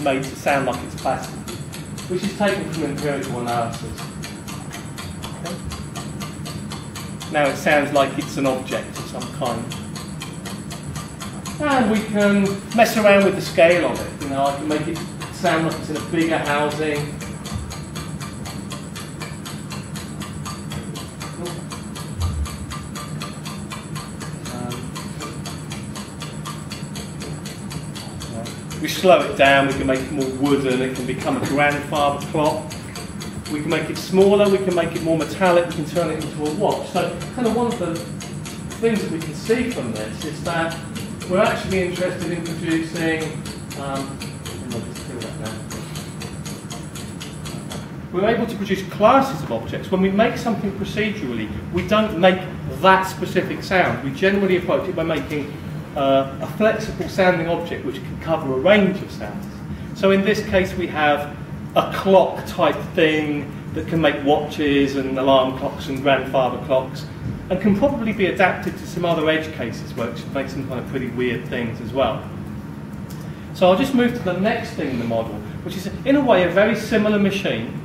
made to sound like it's plastic, which is taken from empirical analysis. Okay. Now it sounds like it's an object of some kind. And we can mess around with the scale of it. You know, I can make it sound like it's in a bigger housing. We slow it down, we can make it more wooden, it can become a grandfather clock. We can make it smaller, we can make it more metallic, we can turn it into a watch. So kind of one of the things that we can see from this is that we're actually interested in producing, we're able to produce classes of objects. When we make something procedurally, we don't make that specific sound. We generally approach it by making a flexible sounding object which can cover a range of sounds. So in this case we have a clock type thing that can make watches and alarm clocks and grandfather clocks, and can probably be adapted to some other edge cases where it should make some kind of pretty weird things as well. So I'll just move to the next thing in the model, which is in a way a very similar machine.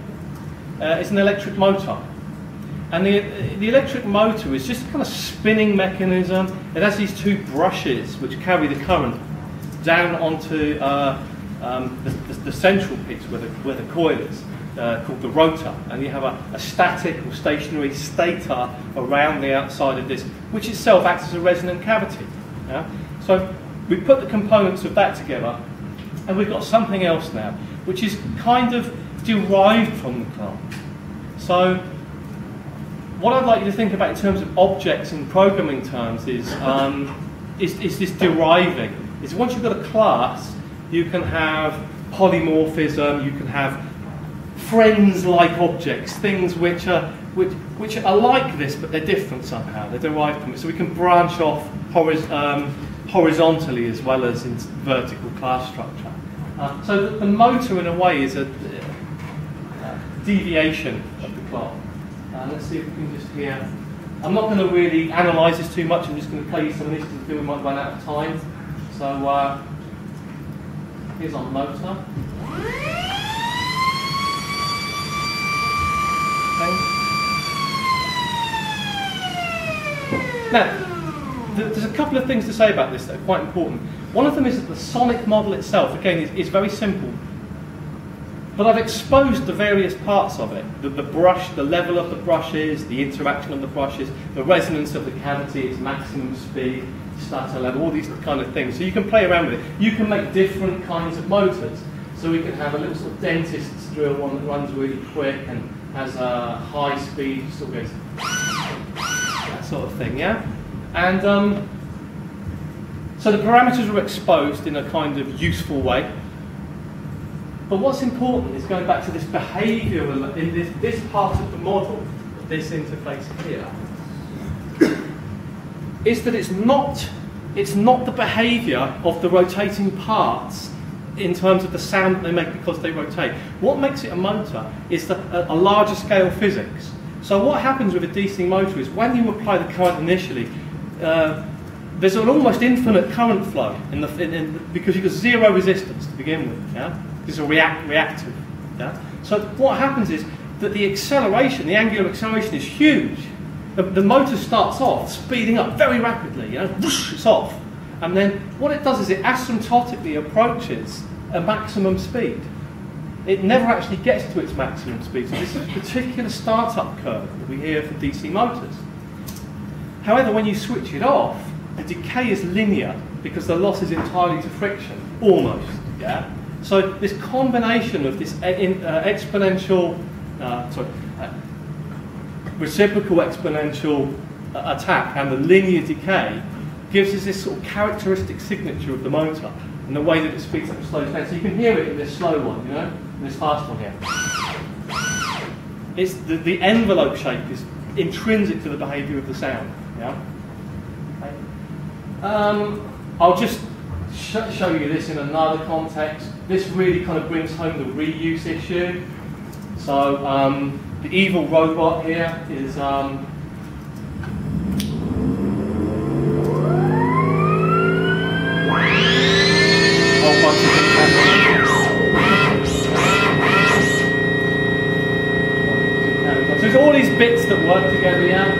It's an electric motor. And the electric motor is just a kind of spinning mechanism. It has these two brushes which carry the current down onto the central piece where the coil is, called the rotor. And you have a static or stationary stator around the outside of this, which itself acts as a resonant cavity. Yeah? So we put the components of that together, and we've got something else now, which is kind of derived from the clock. So what I'd like you to think about in terms of objects in programming terms is this deriving. Is once you've got a class, you can have polymorphism, you can have friends-like objects, things which are like this, but they're different somehow. They're derived from it. So we can branch off horizontally as well as in vertical class structure. So the motor, in a way, is a deviation of the clock. Let's see if we can just hear. I'm not going to really analyse this too much. I'm just going to play you some of this because I feel we might run out of time. So here's our motor. Okay. Now, there's a couple of things to say about this that are quite important. One of them is that the sonic model itself, again, is very simple. But I've exposed the various parts of it. The brush, the level of the brushes, the interaction of the brushes, the resonance of the cavity, its maximum speed, stutter level, all these kind of things. So you can play around with it. You can make different kinds of motors. So we can have a little sort of dentist's drill, one that runs really quick and has a high speed, sort of goes that sort of thing, yeah? And so the parameters are exposed in a kind of useful way. But what's important is going back to this behaviour in this part of the model, this interface here, is that it's not the behaviour of the rotating parts in terms of the sound that they make because they rotate. What makes it a motor is a larger scale physics. So what happens with a DC motor is when you apply the current initially, there's an almost infinite current flow because you've got zero resistance to begin with. Yeah? It's a reactive. Yeah? So what happens is that the acceleration, the angular acceleration, is huge. The motor starts off speeding up very rapidly. You know, whoosh, it's off, and then what it does is it asymptotically approaches a maximum speed. It never actually gets to its maximum speed. So this is a particular startup curve that we hear for DC motors. However, when you switch it off, the decay is linear because the loss is entirely to friction, almost. Yeah. So this combination of this reciprocal exponential attack and the linear decay gives us this sort of characteristic signature of the motor and the way that it speeds up and slows down. So you can hear it in this slow one, you know, in this fast one here. It's the envelope shape is intrinsic to the behaviour of the sound. Yeah. Okay. I'll just show you this in another context. This really kind of brings home the reuse issue. So the evil robot here is a whole bunch of things happening. that work together, yeah.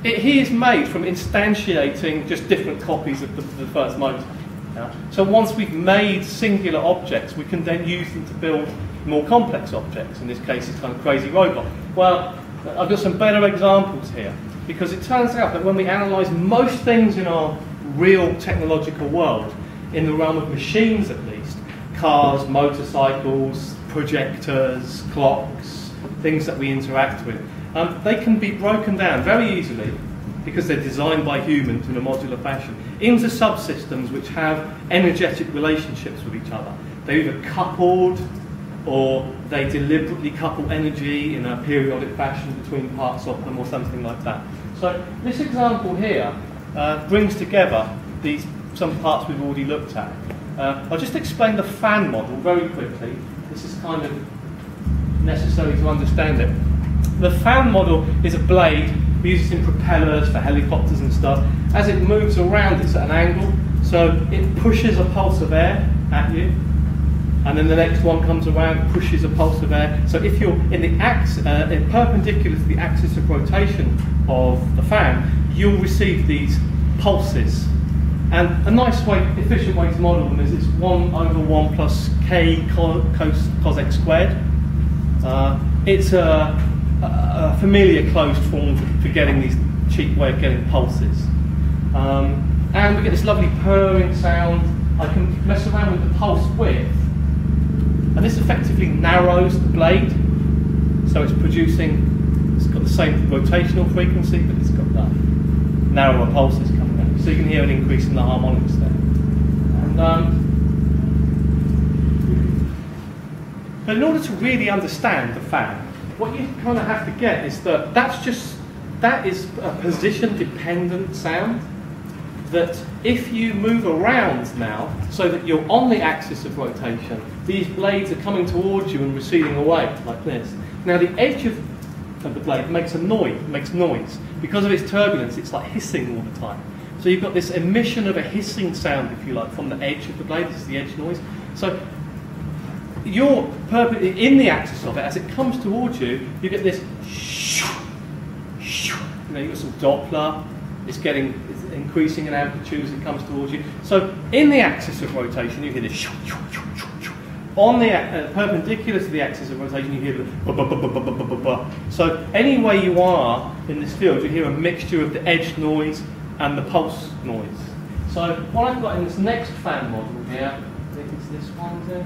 He is made from instantiating just different copies of the first motor. Yeah? So once we've made singular objects, we can then use them to build more complex objects. In this case, it's kind of crazy robot. Well, I've got some better examples here, because it turns out that when we analyse most things in our real technological world, in the realm of machines at least, cars, motorcycles, projectors, clocks, things that we interact with, they can be broken down very easily, because they're designed by humans in a modular fashion, into subsystems which have energetic relationships with each other. They're either coupled, or they deliberately couple energy in a periodic fashion between parts of them, or something like that. So this example here brings together some parts we've already looked at. I'll just explain the fan model very quickly. This is kind of necessary to understand it. The fan model is a blade. We use it in propellers for helicopters and stuff. As it moves around, it's at an angle, so it pushes a pulse of air at you, and then the next one comes around, pushes a pulse of air. So if you're in the perpendicular to the axis of rotation of the fan, you'll receive these pulses. And a nice way, efficient way to model them is it's 1 over 1 plus k cos x squared. It's a familiar closed form for getting these cheap way of getting pulses. And we get this lovely purring sound. I can mess around with the pulse width, and this effectively narrows the blade, so it's got the same rotational frequency, but it's got that narrower pulses coming out. So you can hear an increase in the harmonics there. And, but in order to really understand the fan, what you kind of have to get is that is a position-dependent sound. That if you move around now, so that you're on the axis of rotation, these blades are coming towards you and receding away like this. Now the edge of the blade makes noise. Because of its turbulence, it's like hissing all the time. So you've got this emission of a hissing sound, if you like, from the edge of the blade. This is the edge noise. So you're in the axis of it. As it comes towards you, you get this shoo, shoo. You've got some Doppler. It's increasing in amplitude as it comes towards you. So in the axis of rotation, you hear this shoo, shoo, shoo, shoo, shoo. On the perpendicular to the axis of rotation, you hear the ba, ba, ba, ba, ba, ba, ba, ba. So any way you are in this field, you hear a mixture of the edge noise and the pulse noise. So what I've got in this next fan model here, I think it's this one here.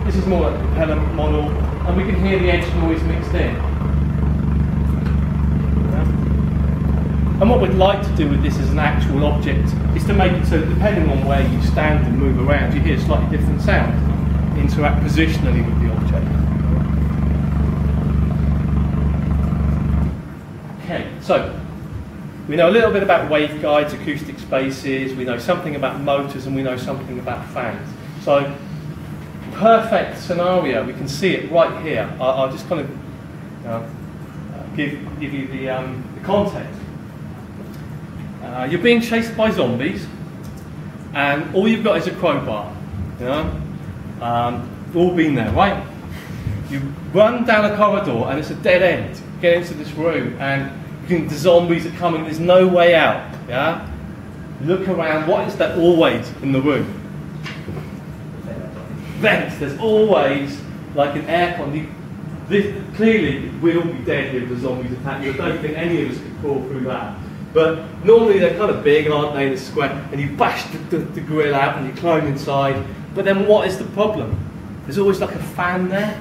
This is more like a propeller model, and we can hear the edge noise mixed in. And what we'd like to do with this as an actual object is to make it so that depending on where you stand and move around, you hear slightly different sounds, interact positionally with the object. Okay, so we know a little bit about waveguides, acoustic spaces, we know something about motors, and we know something about fans. So, perfect scenario, we can see it right here. I'll just kind of give you the context. You're being chased by zombies, and all you've got is a crowbar. You know, we've all been there, right? You run down a corridor, and it's a dead end. You get into this room, and the zombies are coming. There's no way out. Yeah. Look around. What is there always in the room? Vents. There's always like an aircon. This clearly will be dead if the zombies attack you. I don't think any of us could crawl through that. But normally they're kind of big, aren't they, in a square, and you bash the grill out and you climb inside. But then what is the problem? There's always like a fan there.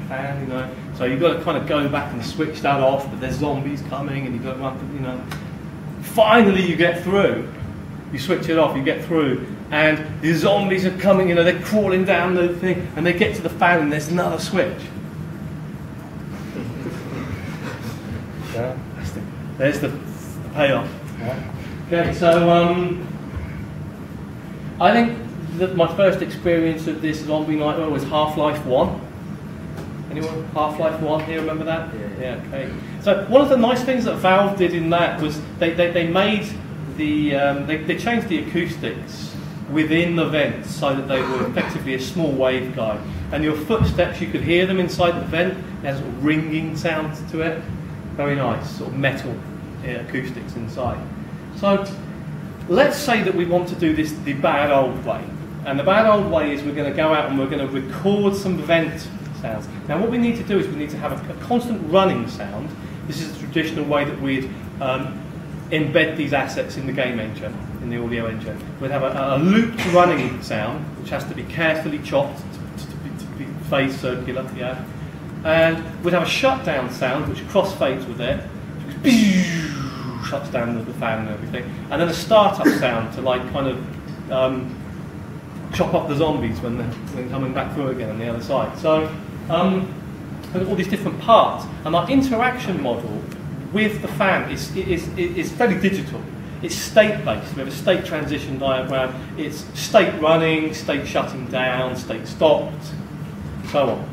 Fan, you know. So you've got to kind of go back and switch that off, but there's zombies coming and you've got to run, you know. Finally you get through. You switch it off, you get through, and the zombies are coming, you know, they're crawling down the thing, and they get to the fan and there's another switch. Yeah, there's the payoff. Okay, so I think that my first experience of this zombie nightmare was Half-Life 1. Anyone? Half-Life 1 here, remember that? Yeah, okay. So one of the nice things that Valve did in that was they made they changed the acoustics within the vents so that they were effectively a small waveguide. and your footsteps, you could hear them inside the vent. It has a sort of ringing sound to it. Very nice, sort of metal acoustics inside. So let's say that we want to do this the bad old way. And the bad old way is we're going to go out and we're going to record some vent sounds. Now what we need to do is we need to have a constant running sound. This is the traditional way that we'd embed these assets in the game engine, in the audio engine. We'd have a looped running sound, which has to be carefully chopped to be phase circular, yeah. And we'd have a shutdown sound, which crossfades with it, which shuts down the fan and everything. And then a startup sound to like kind of chop up the zombies when they're coming back through again on the other side. So all these different parts, and our interaction model with the fan is fairly digital. It's state-based. We have a state transition diagram. It's state running, state shutting down, state stopped, so on.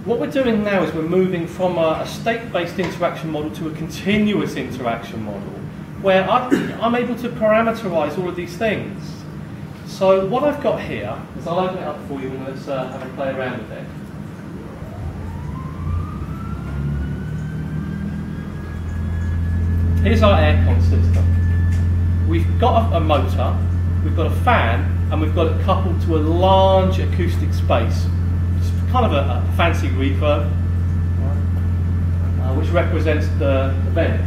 What we're doing now is we're moving from a state-based interaction model to a continuous interaction model, where I'm able to parameterize all of these things. So what I've got here is, I'll open it up for you and let's have a play around with it. Here's our aircon system. We've got a motor, we've got a fan, and we've got it coupled to a large acoustic space. It's kind of a fancy reverb, which represents the vent.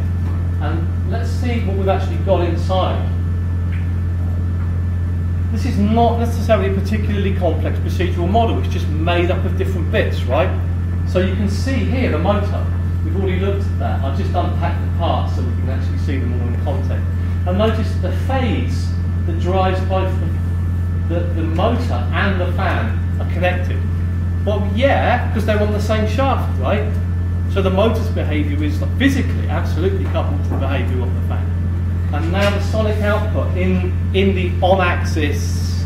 And let's see what we've actually got inside. This is not necessarily a particularly complex procedural model, it's just made up of different bits, right? So you can see here the motor. We've already looked at that. I've just unpacked the parts so we can actually see them all in context. And notice the phase that drives both the motor and the fan are connected. Well, yeah, because they're on the same shaft, right? So the motor's behaviour is physically absolutely coupled to the behaviour of the fan. And now the sonic output in the on-axis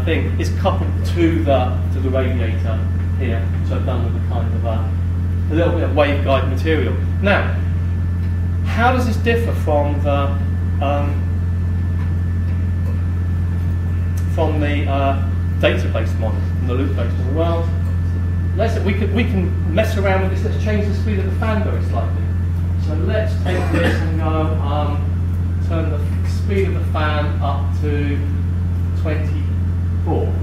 thing is coupled to the radiator here, which I've done with a kind of a little bit of waveguide material. Now, how does this differ from the data-based model, from the loop-based model? Well, we can mess around with this. Let's change the speed of the fan very slightly. So let's take this and go turn the speed of the fan up to 24.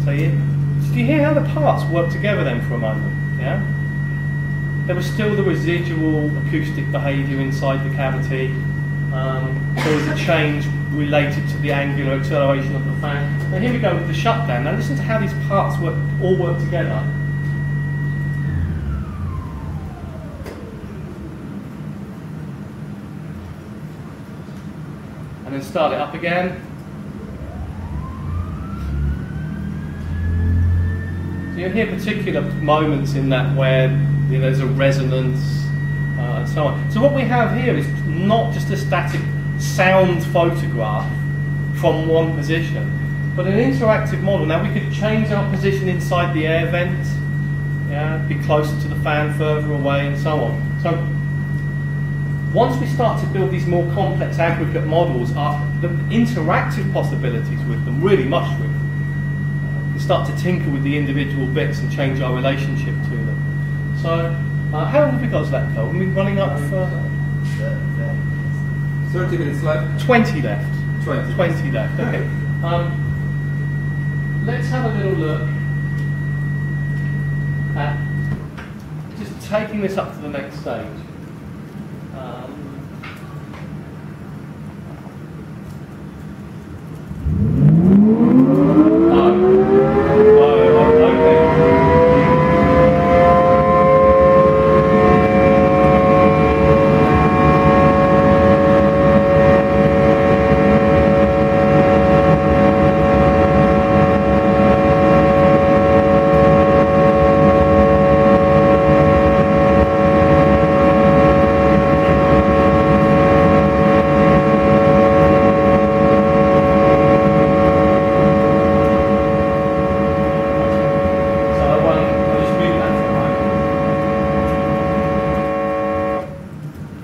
So do you hear how the parts work together then for a moment? Yeah. There was still the residual acoustic behaviour inside the cavity. There was a change related to the angular acceleration of the fan. Now here we go with the shutdown. Now listen to how these parts all work together. And then start it up again. So you hear particular moments in that where there's a resonance and so on. So what we have here is not just a static sound photograph from one position, but an interactive model. Now we could change our position inside the air vent, yeah, be closer to the fan, further away, and so on. So once we start to build these more complex aggregate models, the interactive possibilities with them really mushroom. We start to tinker with the individual bits and change our relationship to them. So, how long have we got to that code? Are we running up for 30 minutes left? 20 left. 20 left, okay. Let's have a little look at just taking this up to the next stage.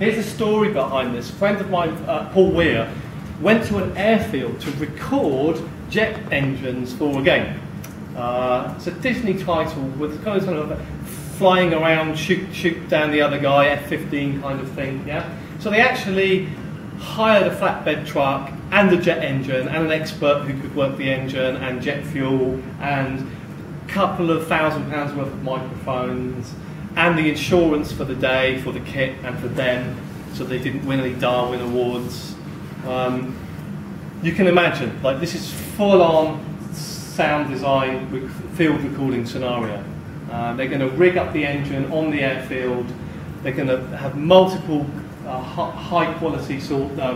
Here's the story behind this. A friend of mine, Paul Weir, went to an airfield to record jet engines for a game. It's a Disney title with kind of sort of flying around, shoot down the other guy, F-15 kind of thing. Yeah. So they actually hired a flatbed truck and a jet engine and an expert who could work the engine and jet fuel and a couple of £1,000 worth of microphones and the insurance for the day, for the kit and for them, so they didn't win any Darwin Awards. You can imagine, like, this is full-on sound design with field recording scenario. They're going to rig up the engine on the airfield. They're going to have multiple high-quality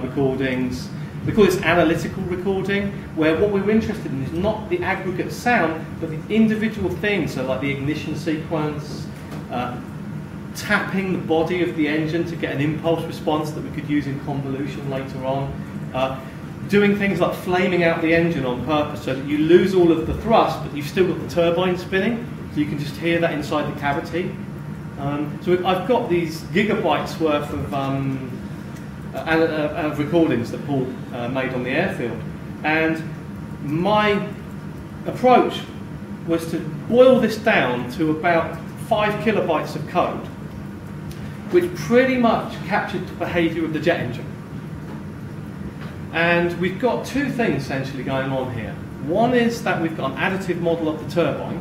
recordings. We call this analytical recording, where what we were interested in is not the aggregate sound, but the individual things, so like the ignition sequence, tapping the body of the engine to get an impulse response that we could use in convolution later on, doing things like flaming out the engine on purpose so that you lose all of the thrust, but you've still got the turbine spinning, so you can just hear that inside the cavity. So I've got these gigabytes worth of recordings that Paul made on the airfield, and my approach was to boil this down to about 5 kilobytes of code, which pretty much captured the behaviour of the jet engine. And we've got two things essentially going on here. One is that we've got an additive model of the turbine,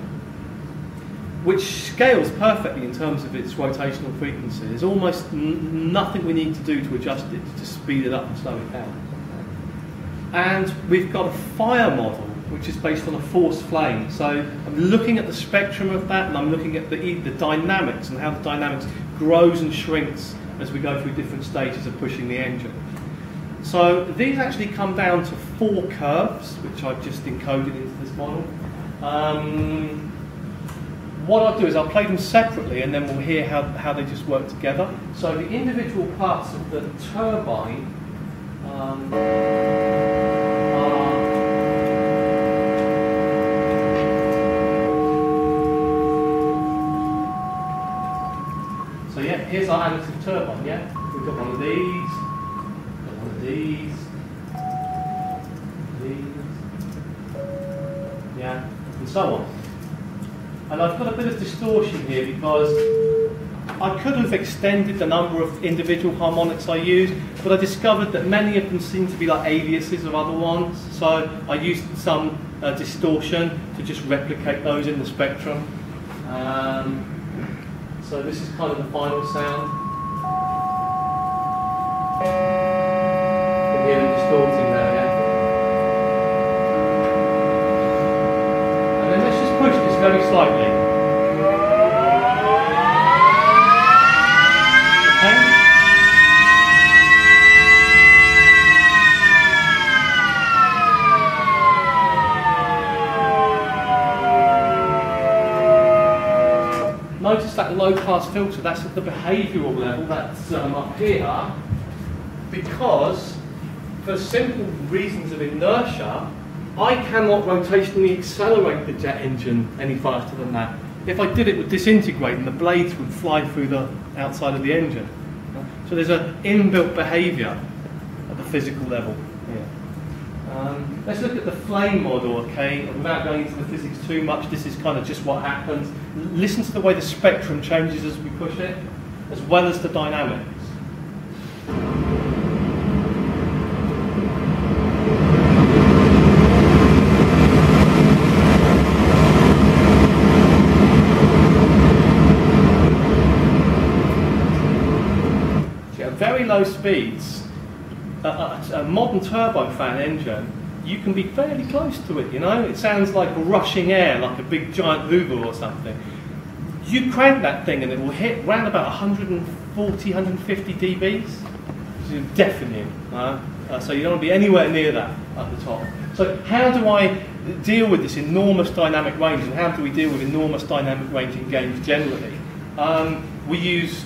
which scales perfectly in terms of its rotational frequency. There's almost nothing we need to do to adjust it to speed it up and slow it down. And we've got a fire model, which is based on a forced flame. So I'm looking at the spectrum of that, and I'm looking at the dynamics and how the dynamics grows and shrinks as we go through different stages of pushing the engine. So these actually come down to 4 curves, which I've just encoded into this model. What I'll do is I'll play them separately, and then we'll hear how they just work together. So the individual parts of the turbine so yeah, here's our additive turbine, yeah? We've got one of these, yeah, and so on. And I've got a bit of distortion here because I could have extended the number of individual harmonics I used, but I discovered that many of them seem to be like aliases of other ones, so I used some distortion to just replicate those in the spectrum. So this is kind of the final sound. You can hear it distorting there, yeah? And then let's just push this very slightly. Notice that low-pass filter, that's at the behavioural level, that's up here, because for simple reasons of inertia, I cannot rotationally accelerate the jet engine any faster than that. If I did, it would disintegrate and the blades would fly through the outside of the engine. So there's an inbuilt behaviour at the physical level here. Let's look at the flame model, okay? Without going into the physics too much, this is kind of just what happens. Listen to the way the spectrum changes as we push it, as well as the dynamics. So at very low speeds, a modern turbofan engine, you can be fairly close to it, you know? It sounds like rushing air, like a big giant Hoover or something. You crank that thing and it will hit around about 140, 150 dBs, which is deafening. So you don't want to be anywhere near that at the top. So how do I deal with this enormous dynamic range, and how do we deal with enormous dynamic range in games generally? We use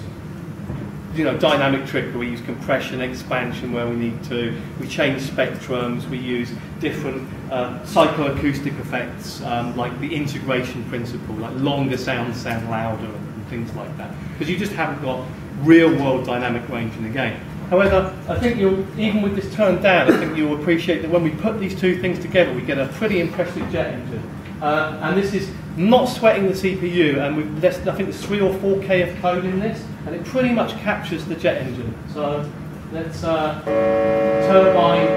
dynamic trickery. We use compression, expansion where we need to. We change spectrums. We use different psychoacoustic effects, like the integration principle, like longer sounds sound louder and things like that. Because you just haven't got real-world dynamic range in the game. However, I think even with this turned down, I think you'll appreciate that when we put these two things together, we get a pretty impressive jet engine. And this is not sweating the CPU, and I think there's 3 or 4K of code in this, and it pretty much captures the jet engine. So let's turbine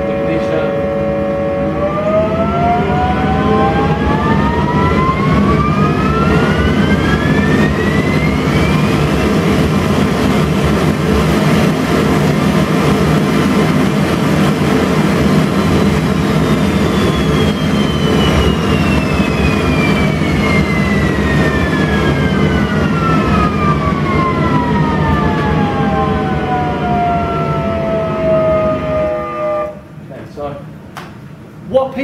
ignition. What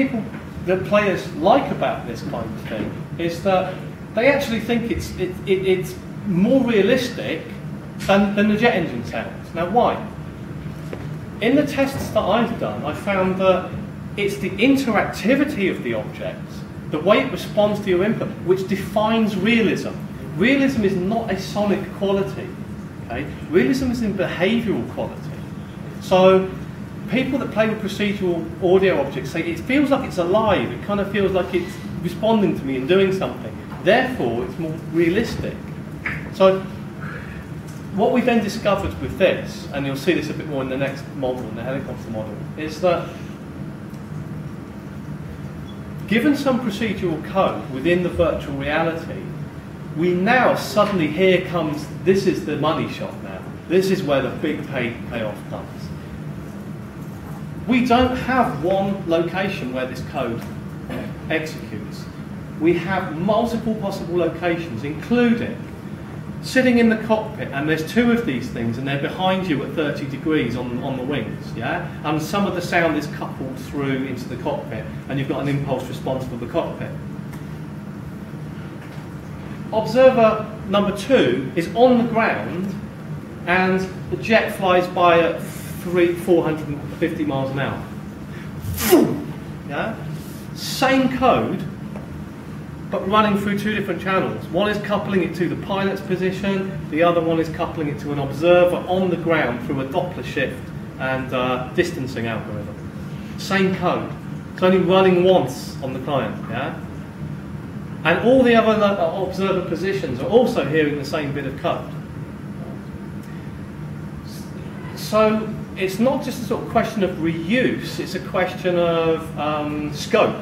the players like about this kind of thing is that they actually think it's more realistic than the jet engine sounds. Now, why? In the tests that I've done, I found that it's the interactivity of the object, the way it responds to your input, which defines realism. Realism is not a sonic quality. Okay? Realism is in behavioural quality. So people that play with procedural audio objects say it feels like it's alive, it kind of feels like it's responding to me and doing something. Therefore, it's more realistic. So what we then discovered with this, and you'll see this a bit more in the next model, in the helicopter model, is that given some procedural code within the virtual reality, we now suddenly, here comes, this is the money shot now. This is where the big payoff comes. We don't have one location where this code executes. We have multiple possible locations, including sitting in the cockpit, and there's 2 of these things, and they're behind you at 30 degrees on the wings, yeah? And some of the sound is coupled through into the cockpit, and you've got an impulse response for the cockpit. Observer number 2 is on the ground, and the jet flies by at 450 miles an hour. Yeah? Same code, but running through 2 different channels. One is coupling it to the pilot's position, the other one is coupling it to an observer on the ground through a Doppler shift and distancing algorithm. Same code. It's only running once on the client. Yeah? And all the other observer positions are also hearing the same bit of code. So it's not just a sort of question of reuse, it's a question of scope.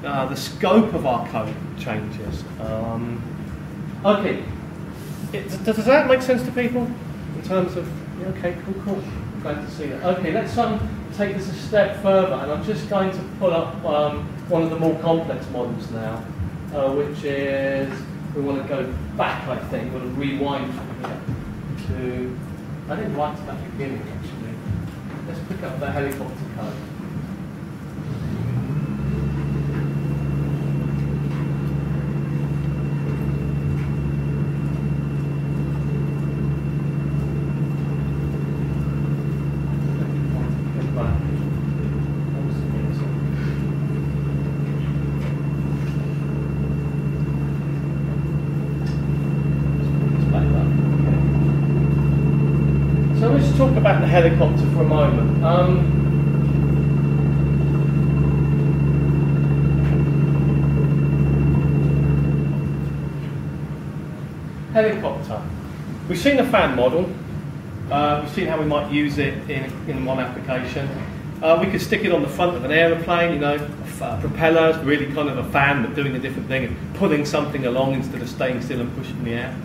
The scope of our code changes. Okay, does that make sense to people? In terms of, yeah, okay, cool, glad to see that. Okay, let's take this a step further, and I'm just going to pull up one of the more complex models now, which is, we want to go back, I think, we want to rewind from here to, I didn't write to that beginning actually. Let's pick up the helicopter code. So let's talk about the helicopter for a moment. Helicopter. We've seen the fan model. We've seen how we might use it in one application. We could stick it on the front of an aeroplane, you know, propellers, really kind of a fan but doing a different thing and pulling something along instead of staying still and pushing the air.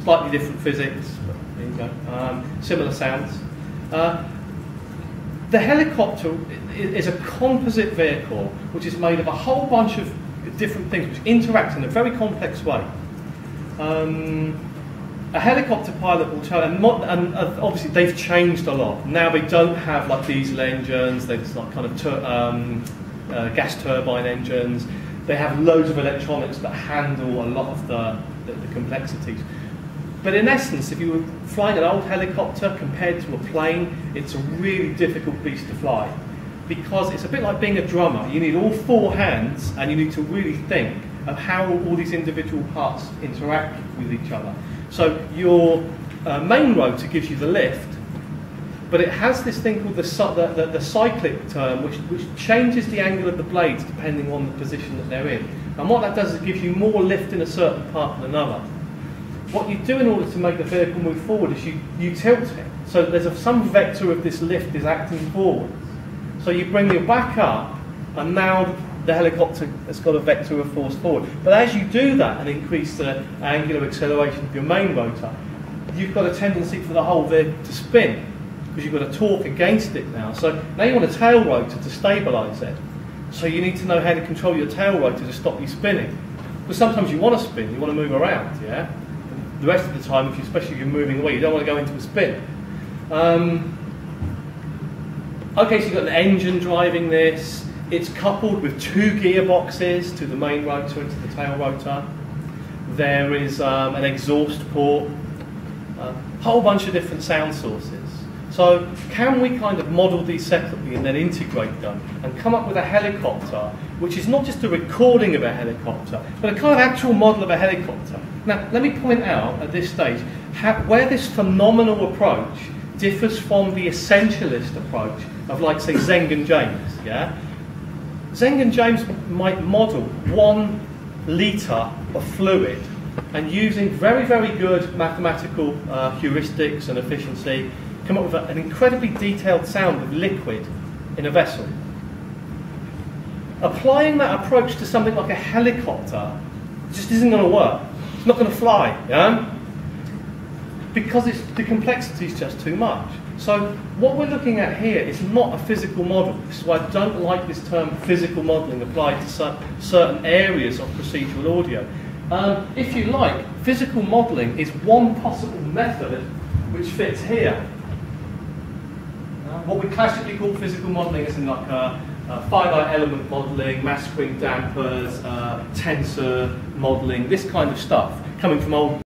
Slightly different physics, but there you go. Similar sounds. The helicopter is a composite vehicle which is made of a whole bunch of different things which interact in a very complex way. A helicopter pilot will tell, and obviously they've changed a lot. Now they don't have like diesel engines, they've like kind of gas turbine engines. They have loads of electronics that handle a lot of the complexities. But in essence, if you were flying an old helicopter compared to a plane, it's a really difficult beast to fly. Because it's a bit like being a drummer. You need all 4 hands and you need to really think of how all these individual parts interact with each other. So your main rotor gives you the lift, but it has this thing called the cyclic term, which changes the angle of the blades depending on the position that they're in. And what that does is it gives you more lift in a certain part than another. What you do in order to make the vehicle move forward is you tilt it. So there's some vector of this lift is acting forward. So you bring your back up, and now the helicopter has got a vector of force forward. But as you do that and increase the angular acceleration of your main rotor, you've got a tendency for the whole vehicle to spin, because you've got a torque against it now. So now you want a tail rotor to stabilise it. So you need to know how to control your tail rotor to stop you spinning. Because sometimes you want to spin, you want to move around, yeah? And the rest of the time, especially if you're moving away, you don't want to go into a spin. Okay, so you've got an engine driving this. It's coupled with 2 gearboxes to the main rotor and to the tail rotor. There is an exhaust port, a whole bunch of different sound sources. So can we kind of model these separately and then integrate them and come up with a helicopter which is not just a recording of a helicopter, but a kind of actual model of a helicopter? Now, let me point out at this stage where this phenomenal approach differs from the essentialist approach of, like, say, Zeng and James. Yeah? Zeng and James might model 1 litre of fluid, and using very, very good mathematical heuristics and efficiency, come up with an incredibly detailed sound of liquid in a vessel. Applying that approach to something like a helicopter just isn't going to work. It's not going to fly, yeah? Because the complexity is just too much. So what we're looking at here is not a physical model. This is why I don't like this term physical modelling applied to certain areas of procedural audio. If you like, physical modelling is one possible method which fits here. What we classically call physical modelling is in like finite element modelling, mass spring dampers, tensor modelling, this kind of stuff, coming from old